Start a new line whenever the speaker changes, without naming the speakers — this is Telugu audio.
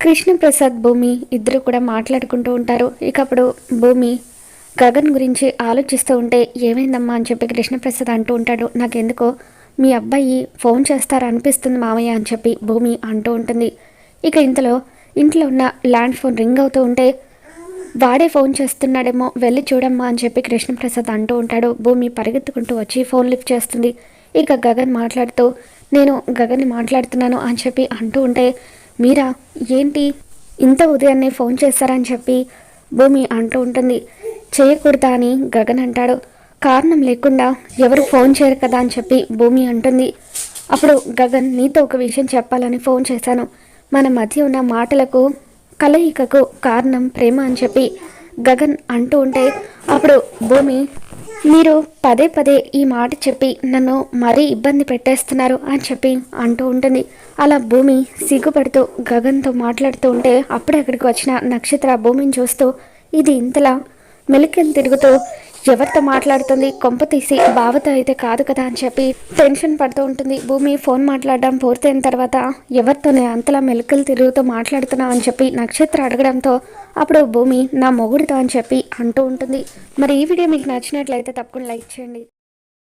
కృష్ణప్రసాద్ భూమి ఇద్దరు కూడా మాట్లాడుకుంటూ ఉంటారు. ఇక అప్పుడు భూమి గగన్ గురించి ఆలోచిస్తూ ఉంటే, ఏమైందమ్మా అని చెప్పి కృష్ణప్రసాద్ అంటూ ఉంటాడు. నాకెందుకో మీ అబ్బాయి ఫోన్ చేస్తారా అనిపిస్తుంది మామయ్య అని చెప్పి భూమి అంటూ ఉంటుంది. ఇక ఇంతలో ఇంట్లో ఉన్న ల్యాండ్ ఫోన్ రింగ్ అవుతూ ఉంటే, వాడే ఫోన్ చేస్తున్నాడేమో వెళ్ళి చూడమ్మా అని చెప్పి కృష్ణప్రసాద్ అంటూ ఉంటాడు. భూమి పరిగెత్తుకుంటూ వచ్చి ఫోన్ లిఫ్ట్ చేస్తుంది. ఇక గగన్ మాట్లాడుతూ, నేను గగన్ని మాట్లాడుతున్నాను అని చెప్పి అంటూ ఉంటే, మీరా ఏంటి ఇంత ఉదయాన్నే ఫోన్ చేస్తారని చెప్పి భూమి అంటూ ఉంటుంది. చేయకూడదా అని గగన్ అంటాడు. కారణం లేకుండా ఎవరు ఫోన్ చేయరు కదా అని చెప్పి భూమి అంటుంది. అప్పుడు గగన్, నీతో ఒక విషయం చెప్పాలని ఫోన్ చేశాను. మన మధ్య ఉన్న మాటలకు కలయికకు కారణం ప్రేమ అని చెప్పి గగన్ అంటూ ఉంటే, అప్పుడు భూమి, మీరు పదే పదే ఈ మాట చెప్పి నన్ను మరీ ఇబ్బంది పెట్టేస్తున్నారు అని చెప్పి అంటూ ఉంటుంది. అలా భూమి సిగ్గుపడుతూ గగన్తో మాట్లాడుతూ ఉంటే, అప్పుడే అక్కడికి వచ్చిన నక్షత్ర భూమిని చూస్తూ, ఇది ఇంతలా మెలికలు తిరుగుతూ ఎవరితో మాట్లాడుతుంది, కొంప తీసి బావతో అయితే కాదు కదా అని చెప్పి టెన్షన్ పడుతూ ఉంటుంది. భూమి ఫోన్ మాట్లాడడం పూర్తయిన తర్వాత, ఎవరితోనే అంతలా మెలికలు తిరుగుతూ మాట్లాడుతున్నావు అని చెప్పి నక్షత్ర అడగడంతో, అప్పుడు భూమి నా మొగుడితో అని చెప్పి అంటూ ఉంటుంది. మరి ఈ వీడియో మీకు నచ్చినట్లయితే తప్పకుండా లైక్ చేయండి.